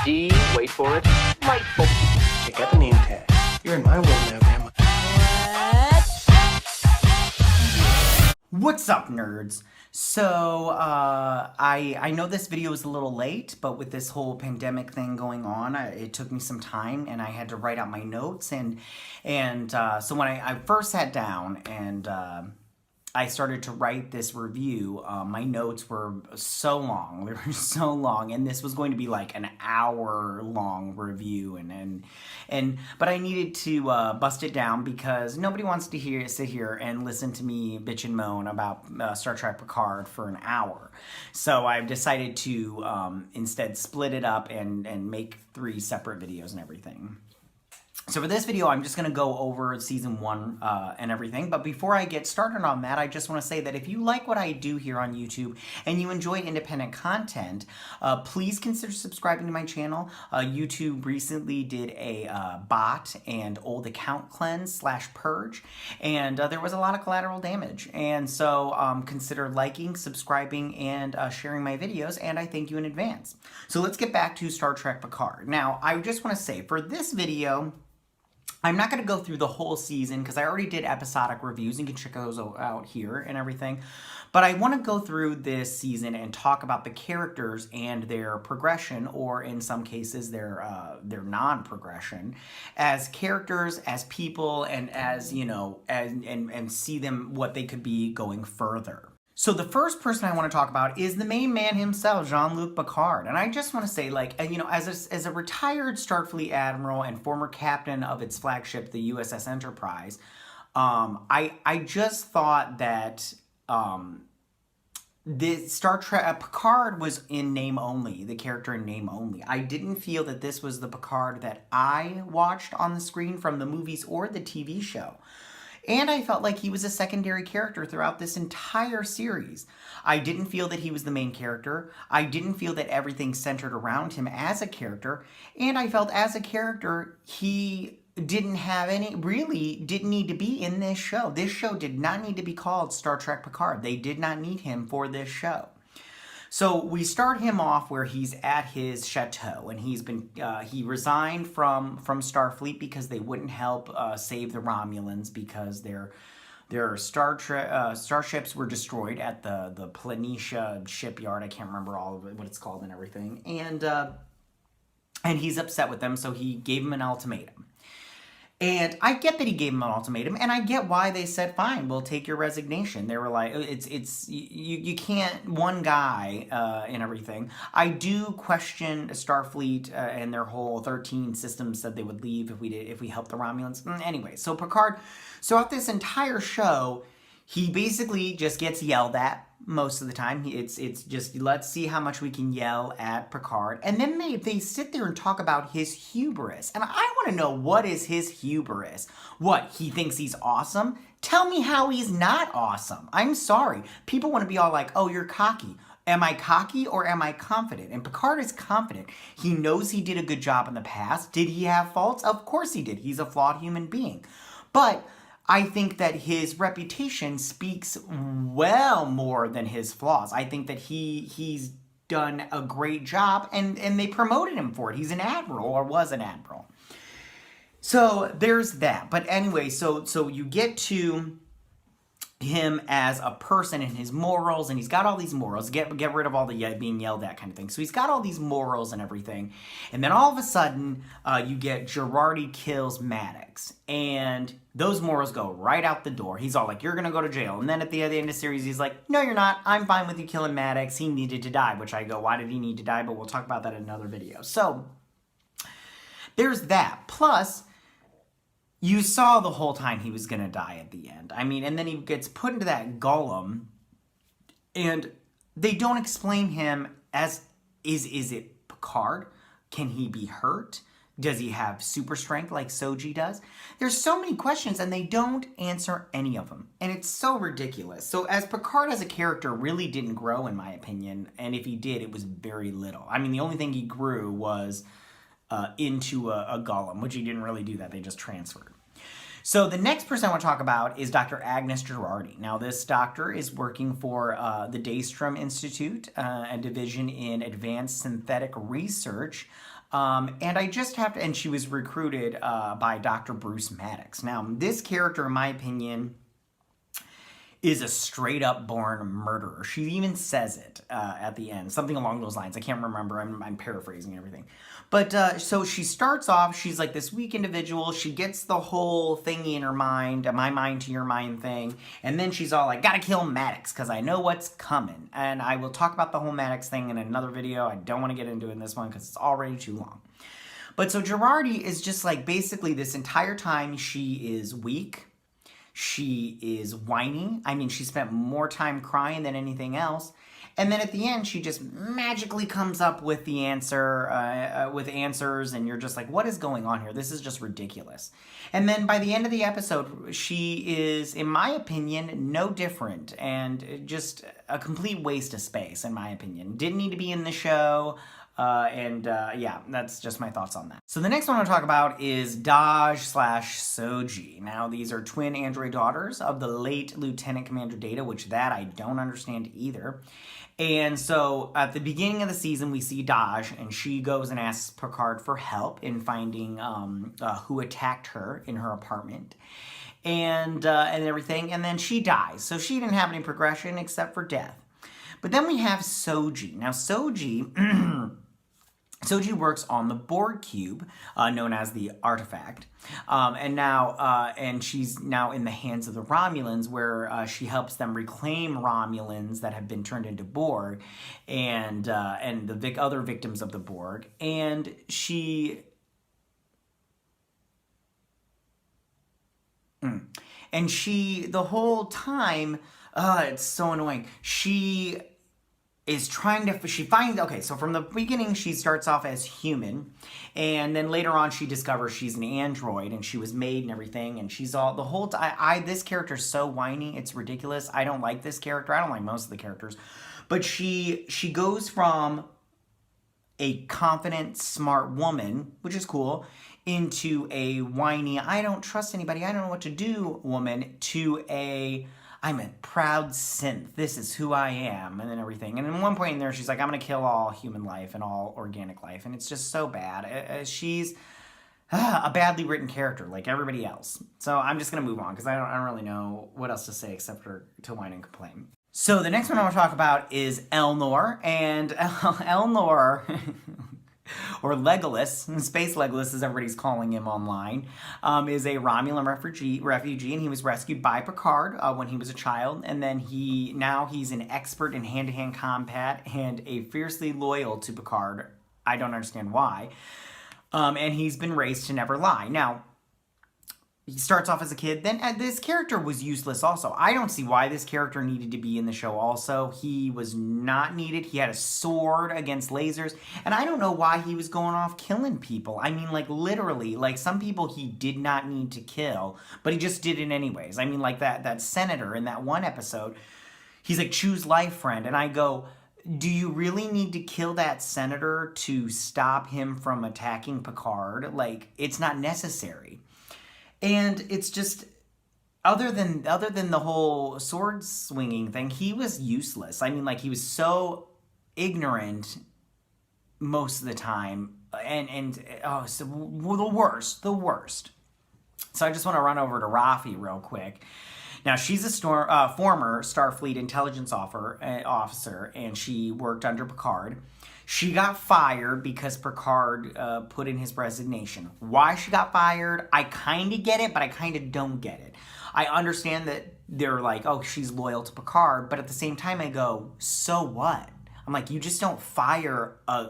D, wait for it, light bulb. You got the name tag. You're in my world now, Grandma. What's up, nerds? So, I know this video is a little late, but with this whole pandemic thing going on, it took me some time, and I had to write out my notes, and so when I first sat down and I started to write this review, my notes were so long. They were so long, and this was going to be like an hour-long review, but I needed to bust it down because nobody wants to sit here and listen to me bitch and moan about Star Trek Picard for an hour. So I've decided to instead split it up and make 3 separate videos and everything. So for this video, I'm just going to go over season 1 and everything. But before I get started on that, I just want to say that if you like what I do here on YouTube and you enjoy independent content, please consider subscribing to my channel. YouTube recently did a bot and old account cleanse / purge, and there was a lot of collateral damage. And so consider liking, subscribing, and sharing my videos, and I thank you in advance. So let's get back to Star Trek Picard. Now, I just want to say, for this video, I'm not going to go through the whole season because I already did episodic reviews and you can check those out here and everything. But I want to go through this season and talk about the characters and their progression, or in some cases their non-progression, as characters, as people, and as, you know, and see them what they could be going further. So the first person I want to talk about is the main man himself, Jean-Luc Picard. And I just want to say, like, you know, as a retired Starfleet admiral and former captain of its flagship, the USS Enterprise, I just thought that the Star Trek Picard was in name only, the character in name only. I didn't feel that this was the Picard that I watched on the screen from the movies or the TV show. And I felt like he was a secondary character throughout this entire series. I didn't feel that he was the main character. I didn't feel that everything centered around him as a character. And I felt as a character, he didn't need to be in this show. This show did not need to be called Star Trek Picard. They did not need him for this show. So we start him off where he's at his chateau, and he resigned from Starfleet because they wouldn't help save the Romulans because their starships were destroyed at the Planitia shipyard. I can't remember all of it, what it's called and everything. And he's upset with them, so he gave them an ultimatum. And I get that he gave him an ultimatum, and I get why they said, fine, we'll take your resignation. They were like, you can't, one guy and everything. I do question Starfleet and their whole 13 system said they would leave if we helped the Romulans. Anyway, so Picard, throughout this entire show, he basically just gets yelled at most of the time. It's just, let's see how much we can yell at Picard. And then they sit there and talk about his hubris. And I want to know, what is his hubris? What, he thinks he's awesome? Tell me how he's not awesome. I'm sorry. People want to be all like, oh, you're cocky. Am I cocky or am I confident? And Picard is confident. He knows he did a good job in the past. Did he have faults? Of course he did. He's a flawed human being. But I think that his reputation speaks well more than his flaws. I think that he's done a great job, and they promoted him for it. He's an admiral, or was an admiral. So there's that. But anyway, so you get to him as a person and his morals, and he's got all these morals. Get rid of all the being yelled at kind of thing. So he's got all these morals and everything. And then all of a sudden, you get Girardi kills Maddox. And those morals go right out the door. He's all like, you're going to go to jail. And then at the end of the series, he's like, no, you're not. I'm fine with you killing Maddox. He needed to die. Which I go, why did he need to die? But we'll talk about that in another video. So there's that. Plus, you saw the whole time he was going to die at the end. I mean, and then he gets put into that golem, and they don't explain him as, is it Picard? Can he be hurt? Does he have super strength like Soji does? There's so many questions, and they don't answer any of them. And it's so ridiculous. So as Picard as a character really didn't grow, in my opinion, and if he did, it was very little. I mean, the only thing he grew was into a golem, which he didn't really do that. They just transferred. So the next person I want to talk about is Dr. Agnes Girardi. Now, this doctor is working for the Daystrom Institute, a division in advanced synthetic research And I just have to, and she was recruited by Dr. Bruce Maddox. Now, this character, in my opinion, is a straight up born murderer. She even says it at the end, something along those lines. I can't remember. I'm paraphrasing everything. But so she starts off, she's like this weak individual. She gets the whole thingy in her mind, my mind to your mind thing. And then she's all like, gotta kill Maddox because I know what's coming. And I will talk about the whole Maddox thing in another video. I don't want to get into it in this one because it's already too long. But so Girardi is just like basically this entire time she is weak. She is whiny. I mean, she spent more time crying than anything else. And then at the end, she just magically comes up with the answer, with answers, and you're just like, what is going on here? This is just ridiculous. And then by the end of the episode, she is, in my opinion, no different, and just a complete waste of space, in my opinion. Didn't need to be in the show. Yeah, that's just my thoughts on that. So the next one I'll talk about is Daj/Soji. Now, these are twin android daughters of the late Lieutenant Commander Data, which that I don't understand either. And so at the beginning of the season, we see Daj, and she goes and asks Picard for help in finding who attacked her in her apartment. And everything, and then she dies. So she didn't have any progression except for death. But then we have Soji. Now, Soji works on the Borg cube, known as the Artifact, and she's now in the hands of the Romulans, where she helps them reclaim Romulans that have been turned into Borg, and the other victims of the Borg, and she. And she, the whole time, it's so annoying. She is trying to, okay, so from the beginning, she starts off as human, and then later on, she discovers she's an android, and she was made and everything, and she's all, the whole time, this character is so whiny, it's ridiculous. I don't like this character. I don't like most of the characters, but she goes from a confident, smart woman, which is cool, into a whiny, I don't trust anybody, I don't know what to do woman, to a, I'm a proud synth, this is who I am, and then everything. And at one point in there, she's like, I'm going to kill all human life and all organic life, and it's just so bad. She's a badly written character, like everybody else. So I'm just going to move on, because I don't really know what else to say except for to whine and complain. So the next one I want to talk about is Elnor, and Elnor, or Legolas, Space Legolas as everybody's calling him online, is a Romulan refugee, and he was rescued by Picard when he was a child, and then he's an expert in hand-to-hand combat and a fiercely loyal to Picard. I don't understand why. And he's been raised to never lie. Now, he starts off as a kid, then this character was useless also. I don't see why this character needed to be in the show also. He was not needed. He had a sword against lasers, and I don't know why he was going off killing people. I mean, like, literally, like, some people he did not need to kill, but he just did it anyways. I mean, like, that senator in that one episode, he's like, choose life, friend, and I go, do you really need to kill that senator to stop him from attacking Picard? Like, it's not necessary. And it's just, other than the whole sword swinging thing, he was useless. I mean, like, he was so ignorant most of the time, so the worst. So I just want to run over to Rafi real quick. Now, she's a former Starfleet intelligence officer, and she worked under Picard. She got fired because Picard put in his resignation. Why she got fired, I kind of get it, but I kind of don't get it. I understand that they're like, oh, she's loyal to Picard, but at the same time I go, so what? I'm like, you just don't fire a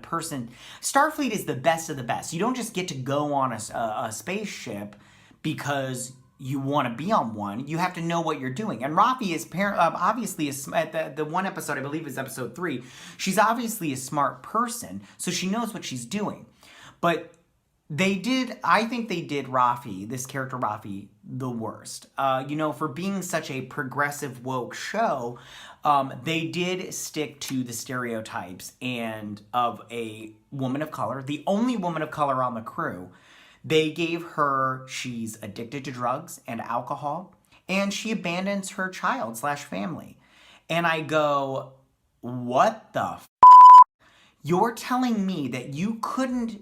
person. Starfleet is the best of the best. You don't just get to go on a spaceship because you want to be on one. You have to know what you're doing. And Rafi is obviously, at the one episode, I believe is episode 3, she's obviously a smart person, so she knows what she's doing. But I think they did Rafi, this character Rafi, the worst. For being such a progressive woke show, they did stick to the stereotypes of a woman of color, the only woman of color on the crew. They gave her, she's addicted to drugs and alcohol, and she abandons her child/family. And I go, what the f***? You're telling me that you couldn't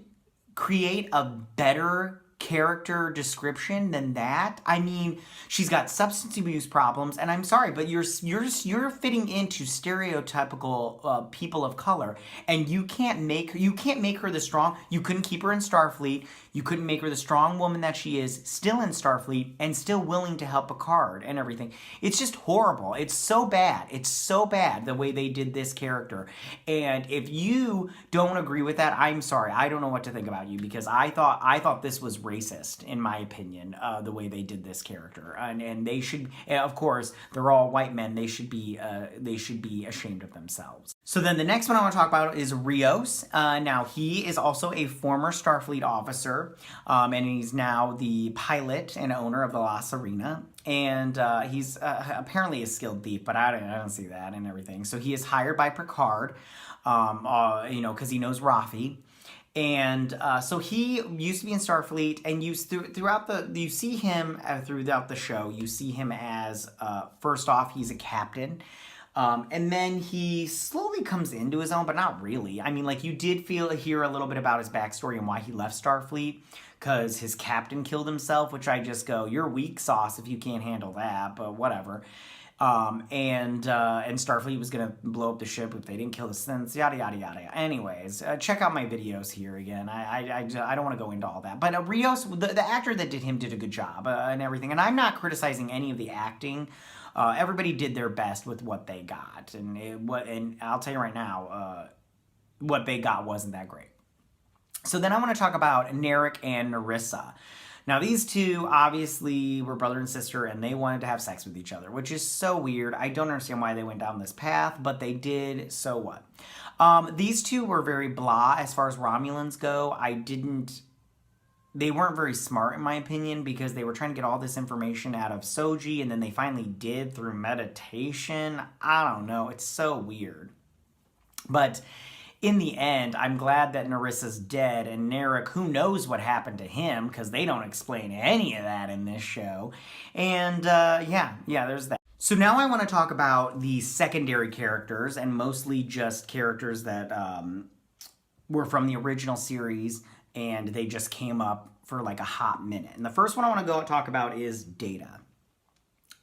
create a better character description than that? I mean, she's got substance abuse problems, and I'm sorry, but you're fitting into stereotypical people of color, and you can't make her the strong. You couldn't keep her in Starfleet. You couldn't make her the strong woman that she is, still in Starfleet, and still willing to help Picard and everything. It's just horrible. It's so bad. It's so bad the way they did this character. And if you don't agree with that, I'm sorry. I don't know what to think about you, because I thought this was racist, in my opinion, the way they did this character. And they should, of course, they're all white men. They should be ashamed of themselves. So then the next one I want to talk about is Rios. Now, he is also a former Starfleet officer. And he's now the pilot and owner of the La Sirena. And he's apparently a skilled thief, but I don't see that and everything. So he is hired by Picard, because he knows Rafi. And so he used to be in Starfleet, and you see him throughout the show. You see him as, first off, he's a captain. And then he slowly comes into his own, but not really. I mean, like, you did hear a little bit about his backstory and why he left Starfleet, because his captain killed himself, which I just go, you're weak sauce if you can't handle that, but whatever. And Starfleet was going to blow up the ship if they didn't kill the synths, yada, yada, yada. Anyways, check out my videos here again. I don't want to go into all that. But Rios, the actor that did him did a good job and everything. And I'm not criticizing any of the acting. Everybody did their best with what they got. And I'll tell you right now, what they got wasn't that great. So then I want to talk about Narek and Narissa. Now, these two obviously were brother and sister, and they wanted to have sex with each other, which is so weird. I don't understand why they went down this path, but they did, so what? These two were very blah as far as Romulans go. They weren't very smart, in my opinion, because they were trying to get all this information out of Soji, and then they finally did through meditation. I don't know. It's so weird. But in the end, I'm glad that Narissa's dead, and Narek, who knows what happened to him, because they don't explain any of that in this show. And, yeah, there's that. So now I want to talk about the secondary characters, and mostly just characters that were from the original series, and they just came up for like a hot minute. And the first one I want to talk about is Data.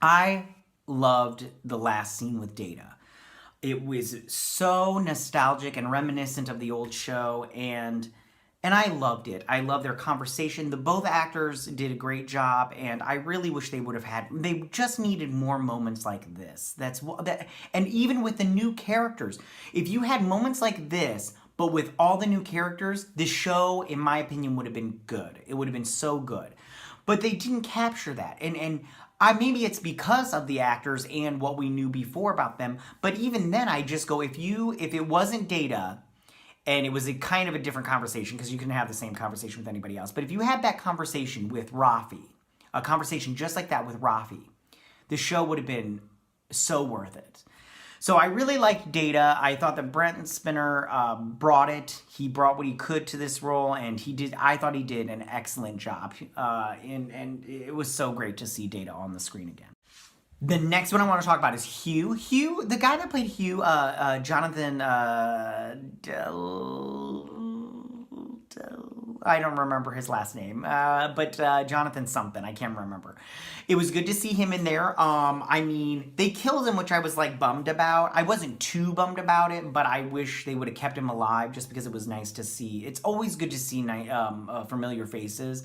I loved the last scene with Data. It was so nostalgic and reminiscent of the old show, and I loved it. I loved their conversation. Both actors did a great job, and I really wish they would have they just needed more moments like this. And even with the new characters, if you had moments like this, but with all the new characters, the show, in my opinion, would have been good. It would have been so good. But they didn't capture that. And maybe it's because of the actors and what we knew before about them. But even then, I just go, if it wasn't Data, and it was a kind of a different conversation, because you can have the same conversation with anybody else. But if you had that conversation with Rafi, a conversation just like that with Rafi, the show would have been so worth it. So I really liked Data. I thought that Brent Spinner brought it. He brought what he could to this role, and I thought he did an excellent job. And it was so great to see Data on the screen again. The next one I want to talk about is Hugh. Hugh, the guy that played Hugh, Jonathan I don't remember his last name, but Jonathan something, I can't remember. It was good to see him in there. I mean, they killed him, which I was like bummed about. I wasn't too bummed about it, but I wish they would have kept him alive, just because it was nice to see. It's always good to see familiar faces.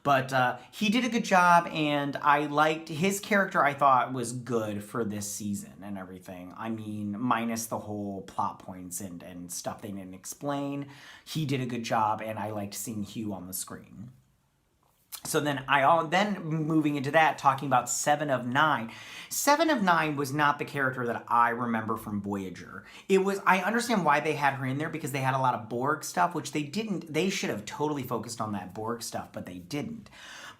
But he did a good job, and I liked his character. I thought was good for this season and everything. I mean, minus the whole plot points and stuff they didn't explain. He did a good job, and I liked seeing Hugh on the screen. So then moving into that, talking about 7 of 9. 7 of 9 was not the character that I remember from Voyager. I understand why they had her in there, because they had a lot of Borg stuff, which they didn't. They should have totally focused on that Borg stuff, but they didn't.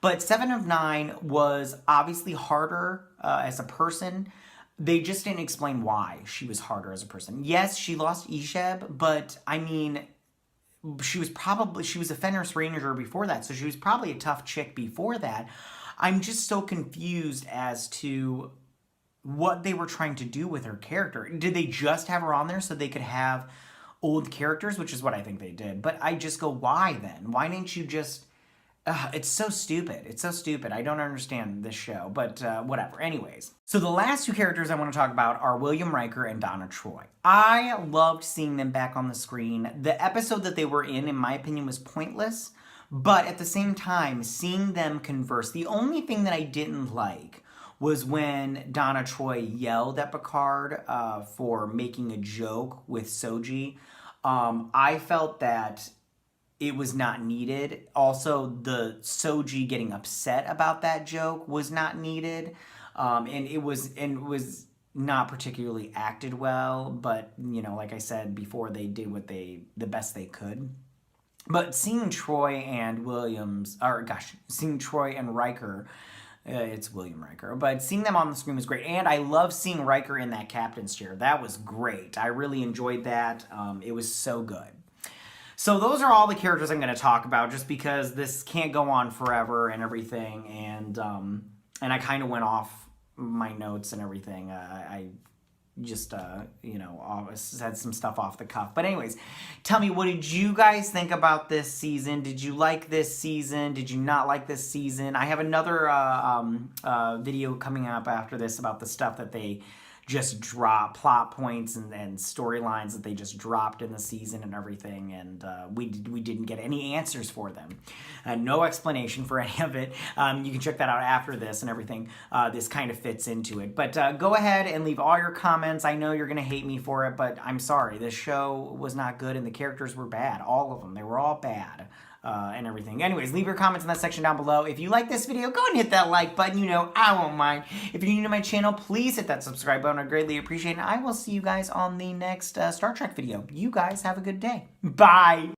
But 7 of 9 was obviously harder as a person. They just didn't explain why she was harder as a person. Yes, she lost Isheb, but I mean, she was a Fenris Ranger before that, so she was probably a tough chick before that. I'm just so confused as to what they were trying to do with her character. Did they just have her on there so they could have old characters, which is what I think they did. But I just go, why then? Why didn't you just... it's so stupid. It's so stupid. I don't understand this show, but whatever. Anyways. So the last two characters I want to talk about are William Riker and Donna Troy. I loved seeing them back on the screen. The episode that they were in my opinion, was pointless. But at the same time, seeing them converse, the only thing that I didn't like was when Donna Troy yelled at Picard for making a joke with Soji. I felt that it was not needed. Also, the Soji getting upset about that joke was not needed. And it was not particularly acted well, but, you know, like I said before, they did the best they could. But seeing Troy and seeing Troy and Riker, it's William Riker, but seeing them on the screen was great. And I love seeing Riker in that captain's chair. That was great. I really enjoyed that. It was so good. So those are all the characters I'm going to talk about, just because this can't go on forever and everything. And I kind of went off my notes and everything. I just, said some stuff off the cuff. But anyways, tell me, what did you guys think about this season? Did you like this season? Did you not like this season? I have another video coming up after this about the stuff that they just drop, plot points and storylines that they just dropped in the season and everything, and we didn't get any answers for them. No explanation for any of it. You can check that out after this and everything. This kind of fits into it. But go ahead and leave all your comments. I know you're going to hate me for it, but I'm sorry. This show was not good and the characters were bad. All of them. They were all bad. And everything. Anyways, leave your comments in that section down below. If you like this video, go and hit that like button. You know, I won't mind. If you're new to my channel, please hit that subscribe button. I greatly appreciate it. And I will see you guys on the next Star Trek video. You guys have a good day. Bye.